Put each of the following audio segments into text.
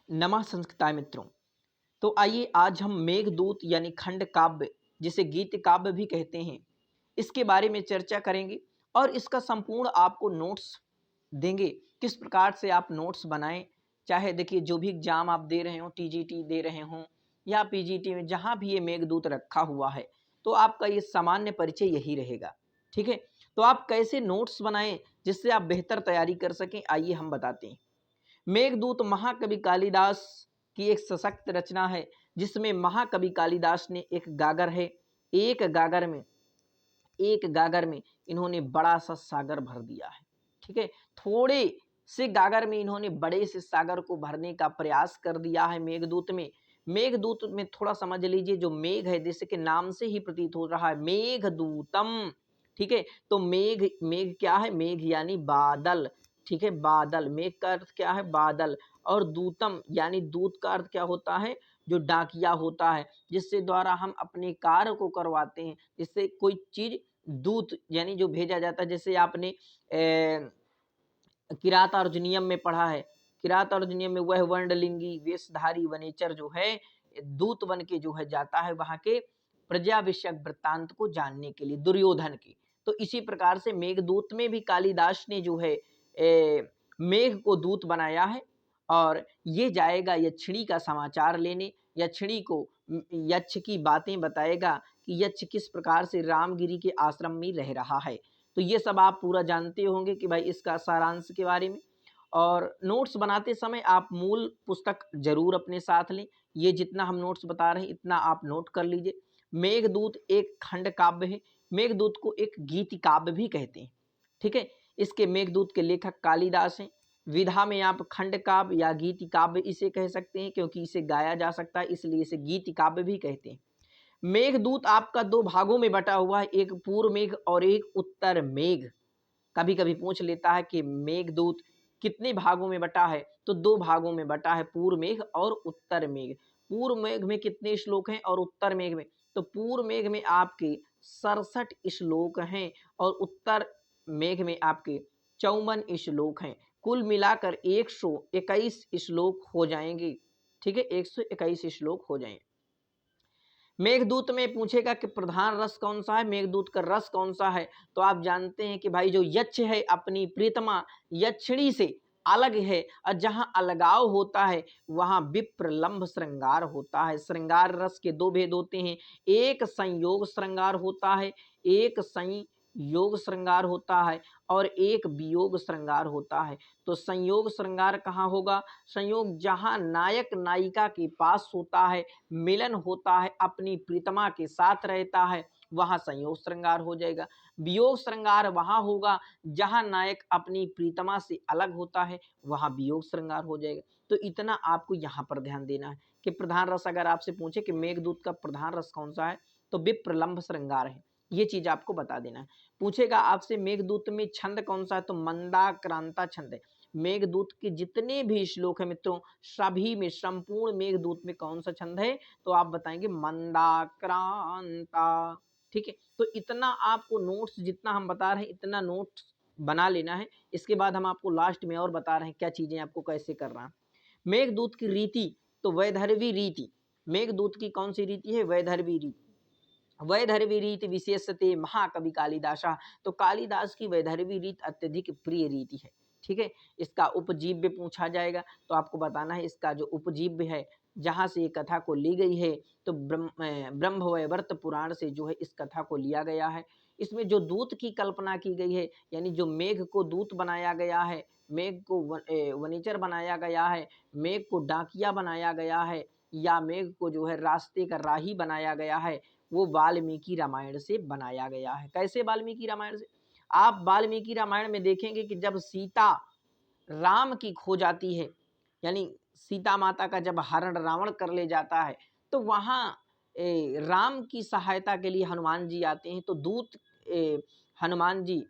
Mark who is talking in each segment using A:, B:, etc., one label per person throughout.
A: नमा संस्कृताय मित्रों। तो आइए आज हम मेघदूत यानी खंड काव्य, जिसे गीत काव्य भी कहते हैं, इसके बारे में चर्चा करेंगे और इसका संपूर्ण आपको नोट्स देंगे। किस प्रकार से आप नोट्स बनाएं, चाहे देखिए जो भी एग्जाम आप दे रहे हो, टीजीटी दे रहे हो या पीजीटी में, जहां भी ये मेघदूत रखा हुआ है तो आपका ये सामान्य परिचय यही रहेगा। ठीक है, तो आप कैसे नोट्स बनाएं जिससे आप बेहतर तैयारी कर सकें, आइए हम बताते हैं। मेघदूत महाकवि कालिदास की एक सशक्त रचना है, जिसमें महाकवि कालिदास ने एक गागर में इन्होंने बड़ा सा सागर भर दिया है। ठीक है, थोड़े से गागर में इन्होंने बड़े से सागर को भरने का प्रयास कर दिया है। मेघदूत में थोड़ा समझ लीजिए, जो मेघ है जैसे कि नाम से ही प्रतीत हो रहा है, मेघदूतम। ठीक है, तो मेघ मेघ क्या है? मेघ यानी बादल। ठीक है, बादल। मेघ का अर्थ क्या है? बादल। और दूतम यानी दूत का अर्थ क्या होता है? जो डाकिया होता है, जिससे द्वारा हम अपने कार्य को करवाते हैं, जिससे कोई चीज दूत यानी जो भेजा जाता है। जैसे आपने किरात अर्जुनियम में पढ़ा है, किरात अर्जुनियम में वह वर्णलिंगी वेशधारी वनेचर जो है दूत बन के जो है जाता है वहां के प्रजा विषयक वृत्तांत को जानने के लिए, दुर्योधन के। तो इसी प्रकार से मेघदूत में भी कालिदास ने जो है मेघ को दूत बनाया है, और ये जाएगा यक्षिणी का समाचार लेने। यक्षिणी को यक्ष की बातें बताएगा कि यक्ष किस प्रकार से रामगिरी के आश्रम में रह रहा है। तो ये सब आप पूरा जानते होंगे कि भाई इसका सारांश के बारे में। और नोट्स बनाते समय आप मूल पुस्तक जरूर अपने साथ लें। ये जितना हम नोट्स बता रहे हैं इतना आप नोट कर लीजिए। मेघदूत एक खंड काव्य है। मेघदूत को एक गीति काव्य भी कहते हैं। ठीक है, इसके मेघदूत के लेखक कालिदास हैं। विधा में आप खंड काव्य या गीति काव्य इसे कह सकते हैं, क्योंकि इसे गाया जा सकता है, इसलिए इसे गीति काव्य भी कहते हैं। मेघदूत आपका दो भागों में बटा हुआ है, एक पूर्व मेघ और एक उत्तर मेघ। कभी कभी पूछ लेता है कि मेघदूत कितने भागों में बटा है, तो दो भागों में बटा है, पूर्व मेघ और उत्तर मेघ। पूर्व मेघ में कितने श्लोक हैं और उत्तर मेघ में? तो पूर्व मेघ में आपके 67 श्लोक हैं और उत्तर मेघ में आपके 54 श्लोक हैं। कुल मिलाकर 121 श्लोक हो जाएंगे। ठीक है, 121 श्लोक हो जाएंगे। मेघदूत में पूछेगा कि प्रधान रस कौन सा है, मेघदूत का रस कौन सा है, तो आप जानते हैं कि भाई जो यक्ष है अपनी प्रीतमा यक्षिणी से अलग है, और जहां अलगाव होता है वहां विप्रलंभ श्रृंगार होता है। श्रृंगार रस के दो भेद होते हैं, एक संयोग श्रृंगार होता है, एक संयोग श्रृंगार होता है, और एक वियोग श्रृंगार होता है। तो संयोग श्रृंगार कहाँ होगा? संयोग जहां नायक नायिका के पास होता है, मिलन होता है, अपनी प्रीतमा के साथ रहता है, वहां संयोग श्रृंगार हो जाएगा। वियोग श्रृंगार वहां होगा जहां नायक अपनी प्रीतमा से अलग होता है, वहां वियोग श्रृंगार हो जाएगा। तो इतना आपको यहाँ पर ध्यान देना है कि प्रधान रस अगर आपसे पूछे कि मेघदूत का प्रधान रस कौन सा है, तो विप्रलंभ श्रृंगार है। ये चीज आपको बता देना है। पूछेगा आपसे मेघदूत में छंद कौन सा है, तो मंदाक्रांता छंद है। मेघदूत के जितने भी श्लोक है मित्रों, सभी में संपूर्ण मेघदूत में कौन सा छंद है, तो आप बताएंगे मंदाक्रांता। ठीक है, तो इतना आपको नोट्स जितना हम बता रहे हैं इतना नोट्स बना लेना है। इसके बाद हम आपको लास्ट में और बता रहे हैं क्या चीजें आपको कैसे करना है। मेघदूत की रीति, तो वैदर्भी रीति। मेघदूत की कौन सी रीति है? वैदर्भी रीति। वैदर्भी रीति विशेषते महाकवि कालिदासा। तो कालिदास की वैदर्भी रीत अत्यधिक प्रिय रीति है। ठीक है, इसका उपजीव्य पूछा जाएगा तो आपको बताना है इसका जो उपजीव्य है, जहां से ये कथा को ली गई है, तो ब्रह्मवैवर्त पुराण से जो है इस कथा को लिया गया है। इसमें जो दूत की कल्पना की गई है, यानी जो मेघ को दूत बनाया गया है, मेघ को वनीचर बनाया गया है, मेघ को डाकिया बनाया गया है, या मेघ को जो है रास्ते का राही बनाया गया है, वो वाल्मीकि रामायण से बनाया गया है। कैसे वाल्मीकि रामायण से? आप वाल्मीकि रामायण में देखेंगे कि जब सीता राम की खो जाती है, यानी सीता माता का जब हरण रावण कर ले जाता है, तो वहां राम की सहायता के लिए हनुमान जी आते हैं। तो दूत हनुमान जी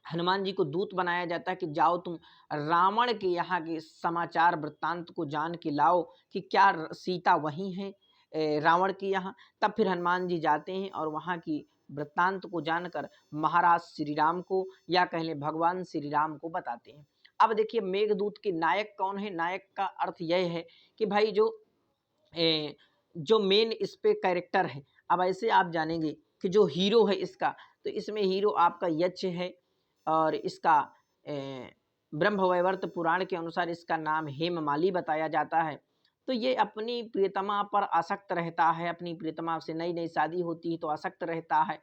A: हनुमान जी को दूत बनाया जाता है कि जाओ तुम रावण के यहाँ के समाचार वृत्तांत को जान के लाओ कि क्या सीता वहीं है रावण के यहाँ। तब फिर हनुमान जी जाते हैं और वहाँ की वृत्तांत को जानकर महाराज श्री राम को, या कह लें भगवान श्री राम को बताते हैं। अब देखिए मेघदूत के नायक कौन है? नायक का अर्थ यह है कि भाई जो मेन इस पे कैरेक्टर है। अब ऐसे आप जानेंगे कि जो हीरो है इसका, तो इसमें हीरो आपका यक्ष है और इसका ब्रह्मवैवर्त पुराण के अनुसार इसका नाम हेममाली बताया जाता है। तो ये अपनी प्रियतमा पर आसक्त रहता है, अपनी प्रियतमा से नई-नई शादी होती है तो आसक्त रहता है,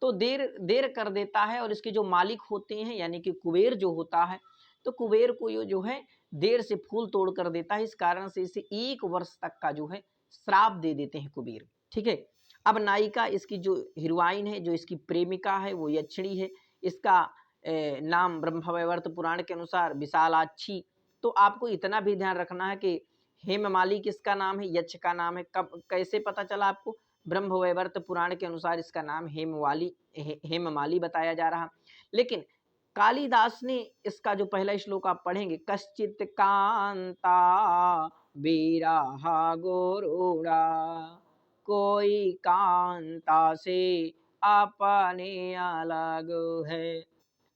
A: तो देर देर कर देता है और इसके जो मालिक होते हैं यानी कि कुबेर जो होता है, तो कुबेर को ये जो है देर से फूल तोड़ कर देता है, इस कारण से इसे 1 वर्ष तक का जो है श्राप दे देते हैं कुबेर, ठीक है। अब नायिका इसकी जो हीरोइन है, जो इसकी प्रेमिका है वो यक्षिणी है, इसका नाम ब्रह्मवैवर्त पुराण के अनुसार विशालाक्षी। तो आपको इतना भी ध्यान रखना है कि हेममाली किसका नाम है? यक्ष का नाम है। कब कैसे पता चला आपको? ब्रह्मवैवर्त पुराण के अनुसार इसका नाम हेममाली बताया जा रहा। लेकिन कालिदास ने इसका जो पहला श्लोक आप पढ़ेंगे, कश्चित कांता विरहा गोरूड़ा, कोई कांता से अपने अलग है।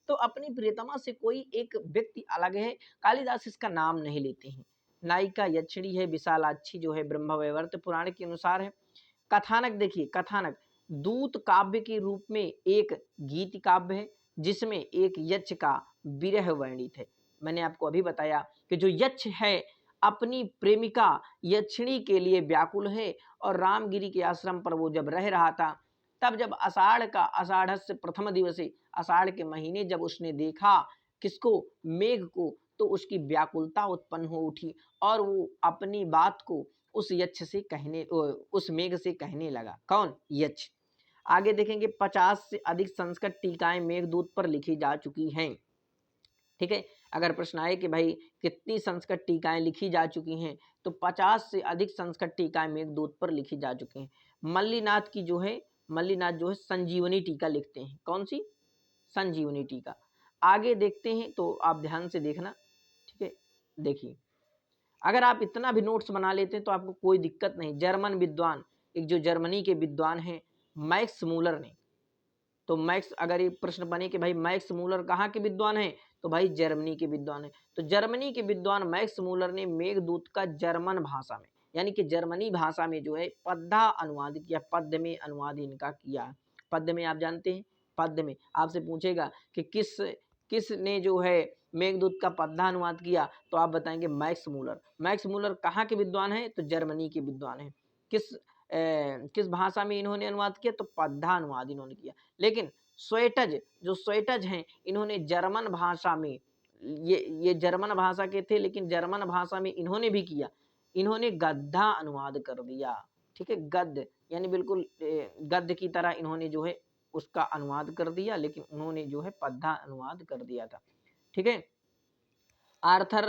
A: तो अपनी प्रियतमा से कोई एक व्यक्ति अलग है, कालिदास इसका नाम नहीं लेते हैं। नायिका यक्षिणी है, विशालाक्षी जो है ब्रह्मवैवर्त पुराण के अनुसार है। कथानक देखिए, कथानक दूत काव्य के रूप में एक गीत काव्य है, जिसमें एक यक्ष का विरह वर्णित है। मैंने आपको अभी बताया कि जो यक्ष है अपनी प्रेमिका यक्षिणी के लिए व्याकुल है, और रामगिरी के आश्रम पर वो जब रह रहा था, तब जब आषाढ़स्य प्रथम दिवसे, आषाढ़ के महीने जब उसने देखा किसको? मेघ को, तो उसकी व्याकुलता उत्पन्न हो उठी और वो अपनी बात को उस यक्ष से कहने, उस मेघ से कहने लगा। कौन? यक्ष। आगे देखेंगे 50 से अधिक संस्कृत टीकाएं मेघदूत पर लिखी जा चुकी हैं, ठीक है। अगर प्रश्न आए कि भाई कितनी संस्कृत टीकाएं लिखी जा चुकी हैं, तो 50 से अधिक संस्कृत टीकाएं मेघदूत पर लिखी जा चुकी हैं। मल्लीनाथ जो है संजीवनी टीका लिखते हैं। कौन सी? संजीवनी टीका। आगे देखते हैं तो आप ध्यान से देखना, ठीक है। देखिए, अगर आप इतना भी नोट्स बना लेते हैं तो आपको कोई दिक्कत नहीं। जर्मन विद्वान, एक जो जर्मनी के विद्वान हैं मैक्स मूलर ने, तो मैक्स, अगर ये प्रश्न बने कि भाई मैक्स मूलर कहाँ के विद्वान हैं, तो भाई जर्मनी के विद्वान हैं। तो जर्मनी के विद्वान मैक्स मूलर ने मेघदूत का जर्मन भाषा में, यानी कि जर्मनी भाषा में जो है पद्धा अनुवाद किया, पद्य में अनुवाद इनका किया। पद्य में आप जानते हैं, पद्य में आपसे पूछेगा कि किस ने जो है मेघदूत का पद्धा अनुवाद किया, तो आप बताएंगे मैक्स मूलर। मैक्स मूलर कहाँ के विद्वान हैं? तो जर्मनी के विद्वान हैं। किस भाषा में इन्होंने अनुवाद किया? तो पद्धा अनुवाद इन्होंने किया। लेकिन स्वेटज हैं, इन्होंने जर्मन भाषा में, ये जर्मन भाषा के थे, लेकिन जर्मन भाषा में इन्होंने भी किया, इन्होंने गद्धा अनुवाद कर दिया, ठीक है। गद्य यानी बिल्कुल गद्य की तरह इन्होंने जो है उसका अनुवाद कर दिया, लेकिन उन्होंने जो है पद्धा अनुवाद कर दिया था, ठीक है। आर्थर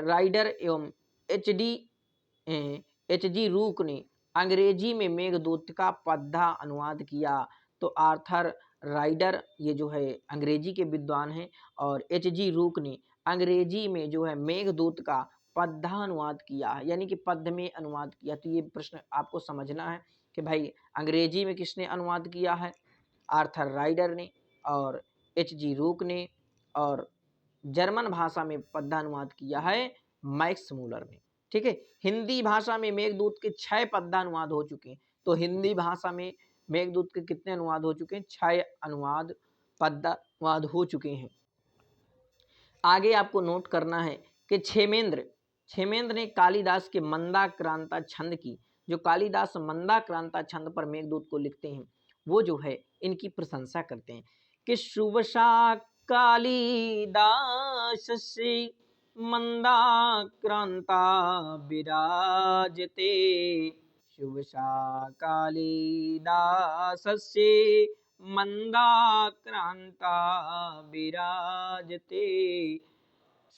A: राइडर एवं एच जी रूक ने अंग्रेजी में मेघदूत का पद्धा अनुवाद किया। तो आर्थर राइडर ये जो है अंग्रेजी के विद्वान हैं, और एच जी रूक ने अंग्रेजी में जो है मेघदूत का पद्धा अनुवाद किया, यानी कि पद्य में अनुवाद किया। तो ये प्रश्न आपको समझना है कि भाई अंग्रेजी में किसने अनुवाद किया है? आर्थर राइडर ने और एच जी रूक ने, और जर्मन भाषा में पद्यानुवाद किया है मैक्स मूलर ने, ठीक है। हिंदी भाषा में मेघदूत के 6 पद्यानुवाद हो चुके हैं। तो हिंदी भाषा में मेघदूत के कितने अनुवाद हो चुके हैं? 6 अनुवाद, पद्यानुवाद हो चुके हैं। आगे आपको नोट करना है कि क्षेमेंद्र ने कालिदास के मंदाक्रांता छंद की, जो कालिदास मंदाक्रांता छंद पर मेघदूत को लिखते हैं, वो जो है इनकी प्रशंसा करते हैं कि शुभसा कालिदास से मंदाक्रांता विराजते, शुभसा कालिदास से मंदाक्रांता विराजते।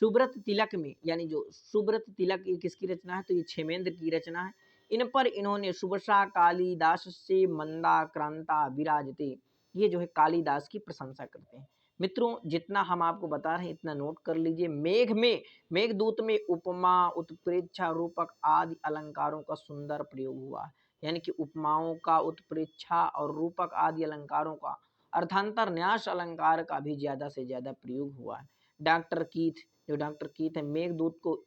A: सुब्रत तिलक में, यानी जो सुब्रत तिलक ये किसकी रचना है? तो ये क्षेमेंद्र की रचना है। इन पर इन्होंने शुभसा कालिदास से मंदाक्रांता विराजते, ये जो है कालिदास की प्रशंसा करते हैं। मित्रों, जितना हम आपको बता रहे हैं इतना नोट कर लीजिए। मेघदूत में उपमा, उत्प्रेक्षा, रूपक आदि अलंकारों का सुंदर प्रयोग हुआ है, यानी कि उपमाओं का, उत्प्रेक्षा और रूपक आदि अलंकारों का, अर्थांतर न्यास अलंकार का भी ज्यादा से ज्यादा प्रयोग हुआ है। डॉक्टर कीथ जो डॉक्टर कीथ है, मेघदूत को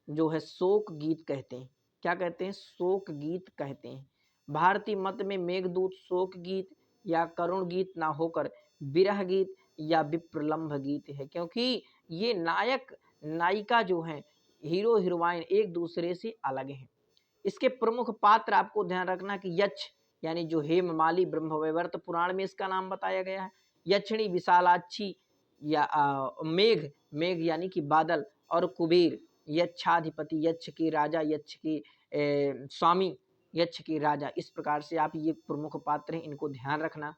A: जो है शोक गीत कहते हैं। क्या कहते हैं? शोक गीत कहते हैं। भारतीय मत में मेघदूत शोक गीत या करुण गीत ना होकर विरह गीत या विप्रलंभ गीत है, क्योंकि ये नायक नायिका जो है, हीरो हीरोइन एक दूसरे से अलग हैं। इसके प्रमुख पात्र आपको ध्यान रखना कि यक्ष यानी जो हेममाली ब्रह्मवैवर्त पुराण में इसका नाम बताया गया है, यक्षिणी विशालाक्षी या मेघ, मेघ यानी कि बादल, और कुबेर यक्षाधिपति, यक्ष के राजा, यक्ष के स्वामी, यक्ष के राजा। इस प्रकार से आप ये प्रमुख पात्र हैं, इनको ध्यान रखना।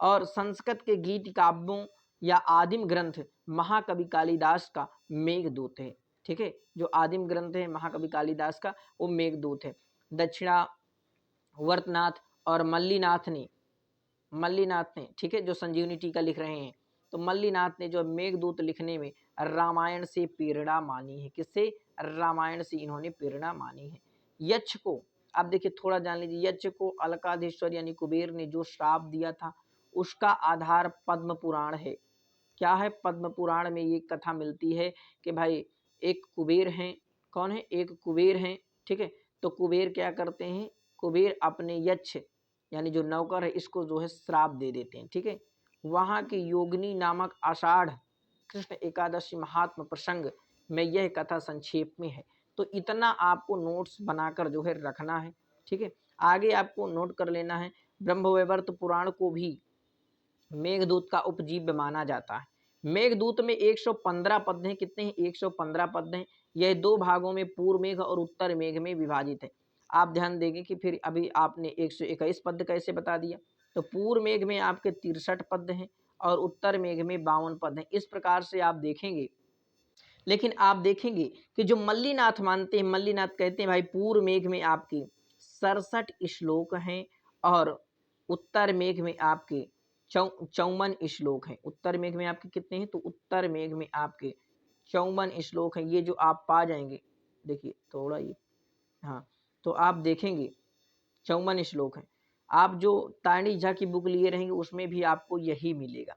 A: और संस्कृत के गीत काव्यों या आदिम ग्रंथ महाकवि कालिदास का मेघदूत है। ठीक है, जो आदिम ग्रंथ है महाकवि कालिदास का, वो मेघदूत है। दक्षिणावर्तनाथ और मल्लीनाथ ने ठीक है, जो संजीवनी टीका लिख रहे हैं, तो मल्लीनाथ ने जो मेघदूत लिखने में रामायण से प्रेरणा मानी है। किससे? रामायण से इन्होंने प्रेरणा मानी है। यक्ष को आप देखिए, थोड़ा जान लीजिए, यक्ष को अलकाधीश्वर यानी कुबेर ने जो श्राप दिया था, उसका आधार पद्म पुराण है। क्या है? पद्म पुराण में ये कथा मिलती है कि भाई एक कुबेर हैं। कौन है? एक कुबेर हैं। ठीक है, तो कुबेर क्या करते हैं? कुबेर अपने यक्ष यानी जो नौकर है, इसको जो है श्राप दे देते हैं। ठीक है, वहाँ की योगिनी नामक आषाढ़ कृष्ण एकादशी महात्म प्रसंग में यह कथा संक्षेप में है। तो इतना आपको नोट्स बनाकर जो है रखना है। ठीक है, आगे आपको नोट कर लेना है, ब्रह्मवैवर्त पुराण को भी मेघदूत का उपजीव्य माना जाता है। मेघदूत में 115 पद हैं। कितने हैं? 115 पद हैं। यह दो भागों में पूर्व मेघ और उत्तर मेघ में विभाजित है। आप ध्यान देंगे कि फिर अभी आपने 121 पद कैसे बता दिया, तो पूर्व मेघ में आपके 63 पद हैं और उत्तर मेघ में 52 पद हैं। इस प्रकार से आप देखेंगे। लेकिन आप देखेंगे कि जो मल्लीनाथ मानते हैं, मल्लीनाथ कहते हैं भाई पूर्व मेघ में आपके 67 श्लोक हैं और उत्तर मेघ में आपके 54 श्लोक हैं। उत्तर मेघ में आपके कितने हैं? तो उत्तर मेघ में आपके 54 श्लोक हैं। ये जो आप पा जाएंगे, देखिए थोड़ा ये, हाँ, तो आप देखेंगे 54 श्लोक हैं। आप जो तारणी झा की बुक लिए रहेंगे उसमें भी आपको यही मिलेगा।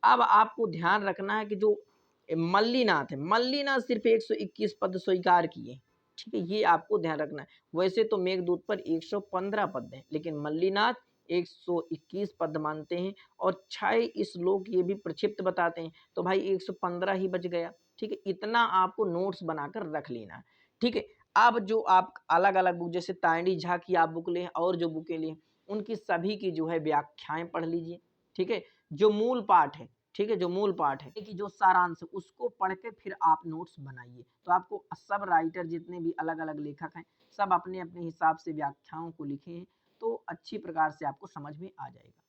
A: अब आपको ध्यान रखना है कि जो मल्लीनाथ है, मल्लीनाथ सिर्फ 121 पद स्वीकार किए। ठीक है, ये आपको ध्यान रखना है। वैसे तो मेघदूत पर 115 पद हैं, लेकिन मल्लीनाथ 121 पद मानते हैं और 6 श्लोक ये भी प्रक्षिप्त बताते हैं। तो भाई 115 ही बच गया। ठीक है, इतना आपको नोट्स बनाकर रख लेना है। ठीक है, अब जो आप अलग अलग बुक, जैसे तारणी झा की आप बुक लें और जो बुकें लें, उनकी सभी की जो है व्याख्याएं पढ़ लीजिए। ठीक है, जो मूल पाठ है, ठीक है, जो मूल पाठ है कि जो सारांश है, उसको पढ़ के फिर आप नोट्स बनाइए। तो आपको सब राइटर जितने भी अलग अलग लेखक हैं, सब अपने अपने हिसाब से व्याख्याओं को लिखे हैं, तो अच्छी प्रकार से आपको समझ में आ जाएगा।